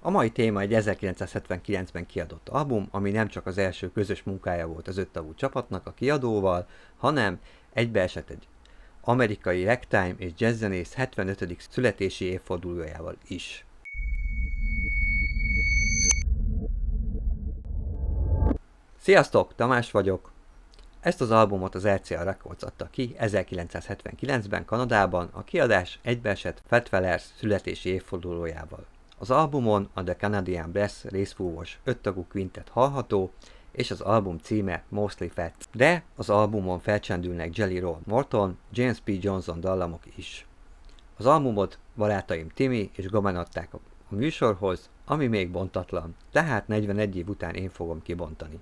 A mai téma egy 1979-ben kiadott album, ami nem csak az első közös munkája volt az öttagú csapatnak a kiadóval, hanem egybeesett egy amerikai ragtime és jazzzenész 75. születési évfordulójával is. Sziasztok, Tamás vagyok! Ezt az albumot az RCA Records adta ki 1979-ben Kanadában, a kiadás egybeesett Fats Waller születési évfordulójával. Az albumon a The Canadian Brass részfúvós öttagú quintet hallható, és az album címe Mostly Fats. De az albumon felcsendülnek Jelly Roll Morton, James P. Johnson dallamok is. Az albumot barátaim Timmy és Gaben adták a műsorhoz, ami még bontatlan, tehát 41 év után én fogom kibontani.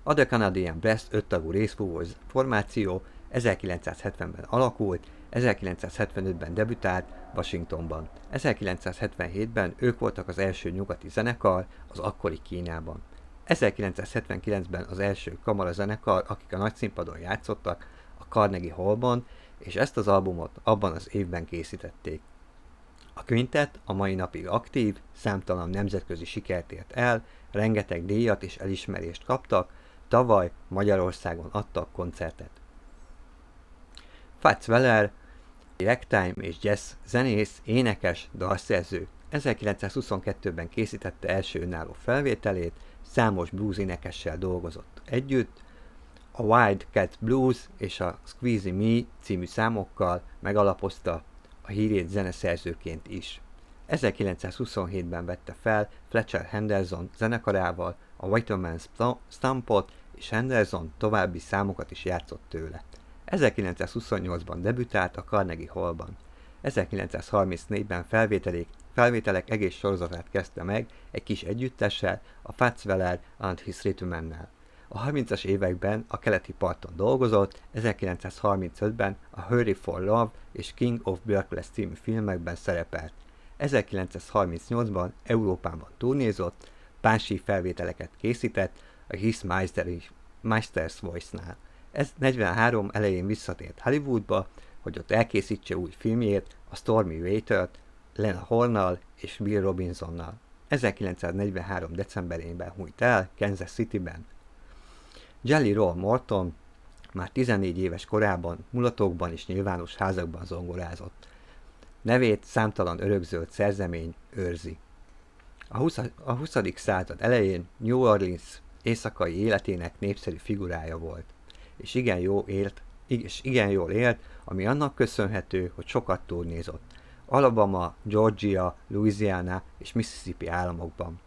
A The Canadian Brass öttagú részfúvó formáció 1970-ben alakult, 1975-ben debütált Washingtonban. 1977-ben ők voltak az első nyugati zenekar az akkori Kínában. 1979-ben az első kamarazenekar, akik a nagyszínpadon játszottak, a Carnegie Hallban, és ezt az albumot abban az évben készítették. A quintet a mai napig aktív, számtalan nemzetközi sikert ért el, rengeteg díjat és elismerést kaptak, tavaly Magyarországon adtak koncertet. Fats Waller, ragtime és jazz zenész, énekes, dalszerző. 1922-ben készítette első önálló felvételét, számos blues énekessel dolgozott együtt, a Wild Cat Blues és a Squeezy Me című számokkal megalapozta a hírét zeneszerzőként is. 1927-ben vette fel Fletcher Henderson zenekarával a Whiteman Stampot, és Henderson további számokat is játszott tőle. 1928-ban debütált a Carnegie Hallban. 1934-ben felvételek egész sorozatát kezdte meg egy kis együttessel, a Fats Waller and His Rhythmannel. A 30-as években a keleti parton dolgozott, 1935-ben a Hurry for Love és King of Berkeley című filmekben szerepelt. 1938-ban Európában turnézott, pánsír felvételeket készített a His Meister's Voice-nál. Ez 43 elején visszatért Hollywoodba, hogy ott elkészítse új filmjét, a Stormy Waiter-t, Lena Hornal és Bill Robinsonnal. 1943. decemberében hunyt el Kansas Cityben. Jelly Roll Morton már 14 éves korában mulatokban és nyilvános házakban zongorázott. Nevét számtalan örökzöld szerzemény őrzi. A 20. század elején New Orleans éjszakai életének népszerű figurája volt, és igen jól élt, ami annak köszönhető, hogy sokat turnézott. Alabama, Georgia, Louisiana és Mississippi államokban.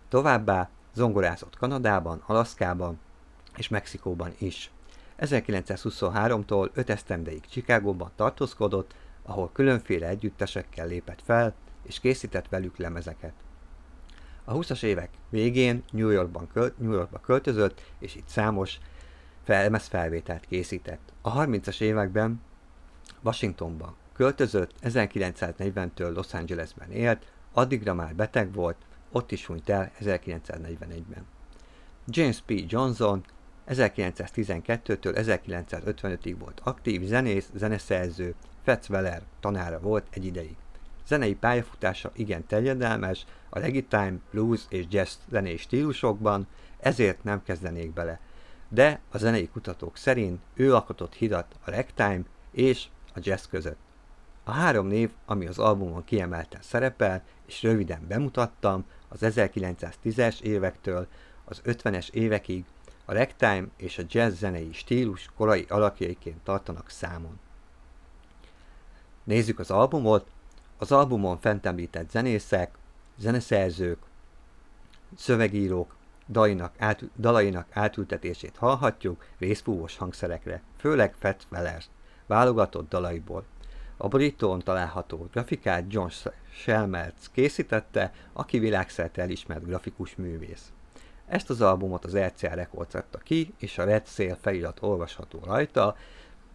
Továbbá zongorázott Kanadában, Alaszkában és Mexikóban is. 1923-tól 5 esztendeig Chicagóban tartózkodott, ahol különféle együttesekkel lépett fel, és készített velük lemezeket. A 20-as évek végén New Yorkba költözött, és itt számos lemezfelvételt készített. A 30-as években Washingtonban költözött, 1940-től Los Angelesben élt, addigra már beteg volt, ott is hunyt el 1941-ben. James P. Johnson 1912-től 1955-ig volt aktív zenész, zeneszerző, Fats Waller tanára volt egy ideig. Zenei pályafutása igen terjedelmes, a ragtime, blues és jazz zenei stílusokban, ezért nem kezdenék bele. De a zenei kutatók szerint ő alkotott hidat a ragtime és a jazz között. A 3 név, ami az albumon kiemelten szerepel, és röviden bemutattam, az 1910-es évektől az 50-es évekig a ragtime és a jazz zenei stílus korai alakjaiként tartanak számon. Nézzük az albumot. Az albumon fent említett zenészek, zeneszerzők, szövegírók dalainak átültetését hallhatjuk részfúvós hangszerekre, főleg Fats Waller válogatott dalaiból. A borítón található grafikát John Schelmerz készítette, aki világszerte elismert grafikus művész. Ezt az albumot az RCA Records adta ki, és a Red Sail felirat olvasható rajta,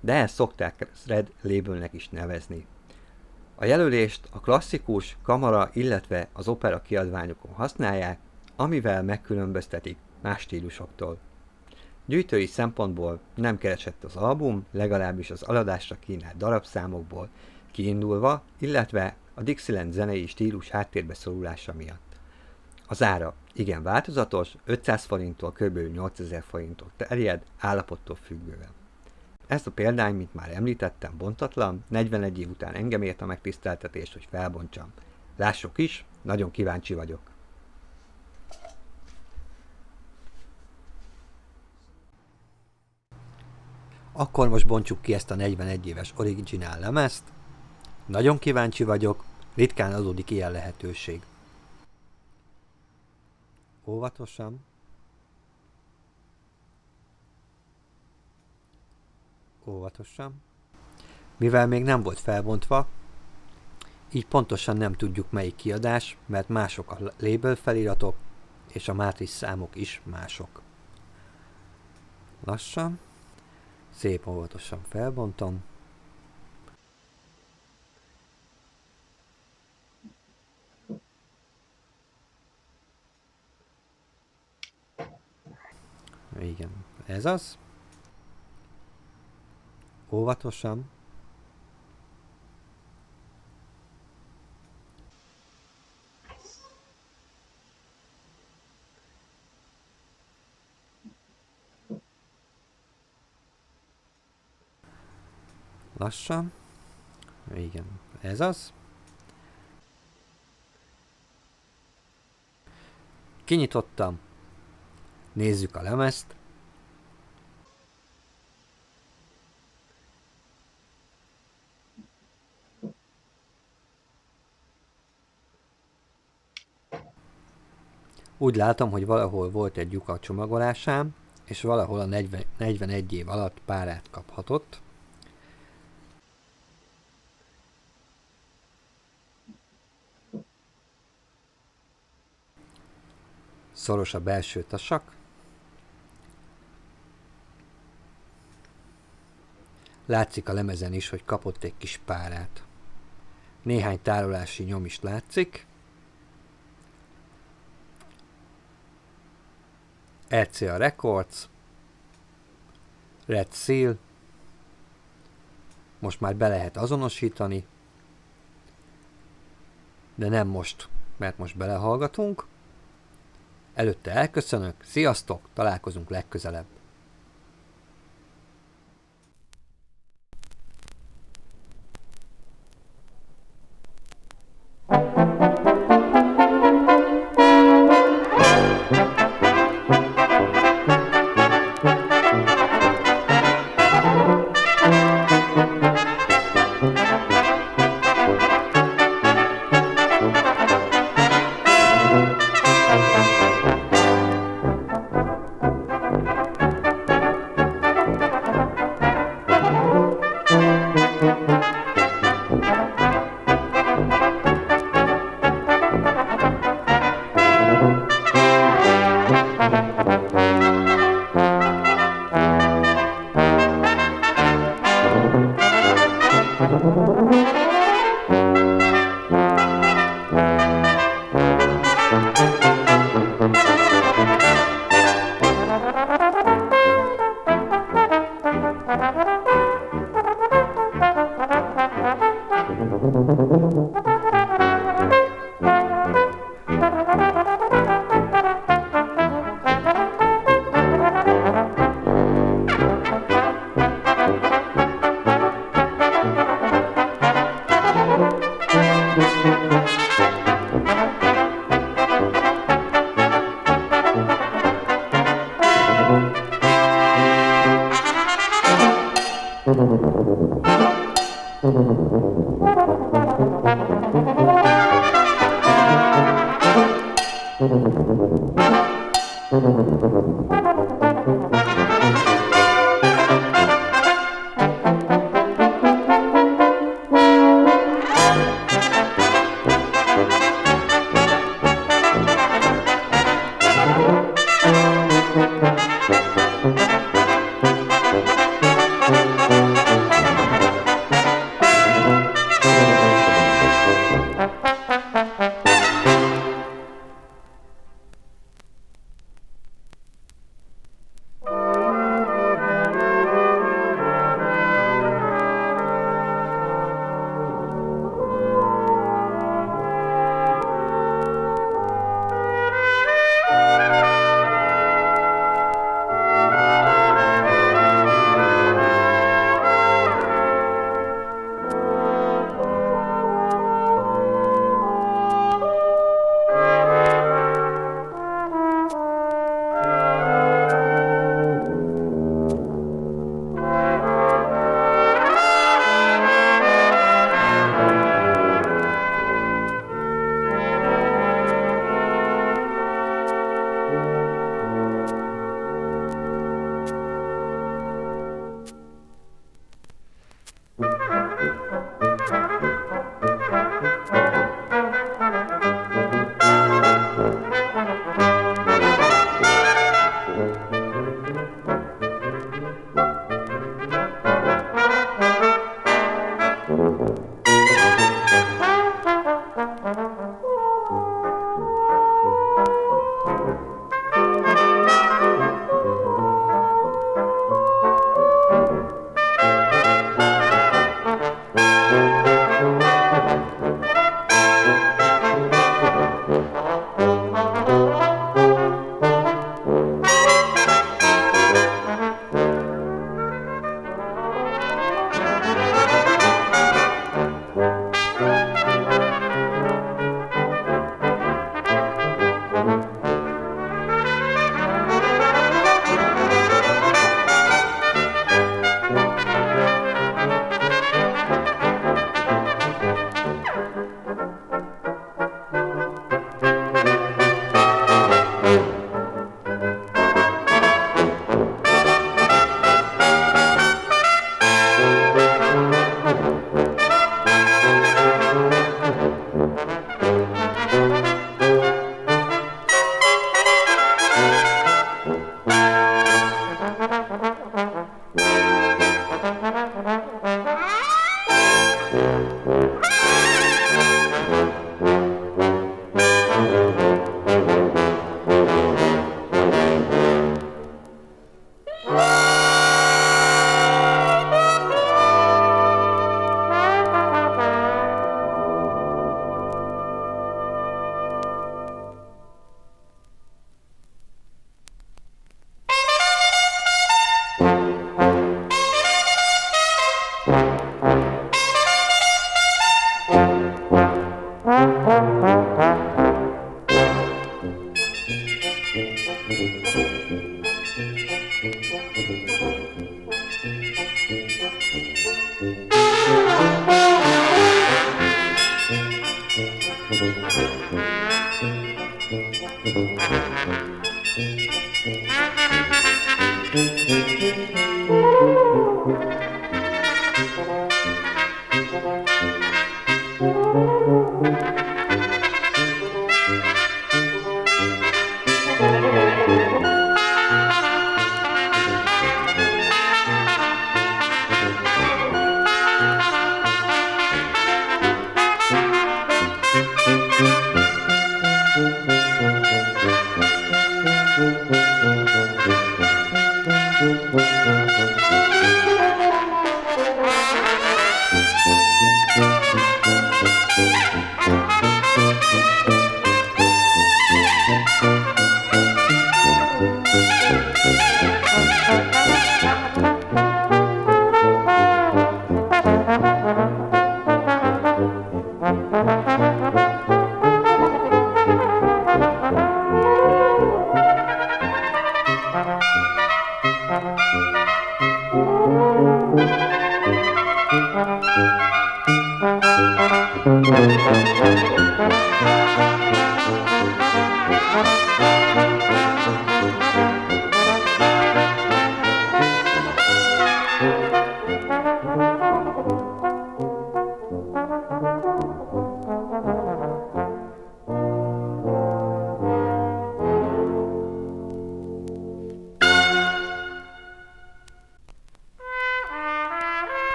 de ezt szokták Red Labelnek is nevezni. A jelölést a klasszikus, kamara, illetve az opera kiadványokon használják, amivel megkülönböztetik más stílusoktól. Gyűjtői szempontból nem keresett az album, legalábbis az aladásra kínált darabszámokból kiindulva, illetve a Dixieland zenei stílus háttérbe szorulása miatt. Az ára igen változatos, 500 forinttól kb. 8000 forinttól terjed, állapottól függően. Ez a példány, mint már említettem, bontatlan, 41 év után engem ért a megtiszteltetés, hogy felbontsam. Lássuk is, nagyon kíváncsi vagyok. Akkor most bontsuk ki ezt a 41 éves originál lemezt. Nagyon kíváncsi vagyok, ritkán adódik ilyen lehetőség. Óvatosan. Óvatosan. Mivel még nem volt felbontva, így pontosan nem tudjuk melyik kiadás, mert mások a label feliratok, és a mátric számok is mások. Lassan, szép óvatosan felbontom. Igen, ez az. Óvatosan. Lassan. Igen, ez az. Kinyitottam. Nézzük a lemezt. Úgy látom, hogy valahol volt egy lyuk a csomagolásán, és valahol a 41 év alatt párát kaphatott. Szoros a belső tasak. Látszik a lemezen is, hogy kapott egy kis párát. Néhány tárolási nyom is látszik. RCA Records, Red Seal, most már be lehet azonosítani, de nem most, mert most belehallgatunk. Előtte elköszönök, sziasztok, találkozunk legközelebb.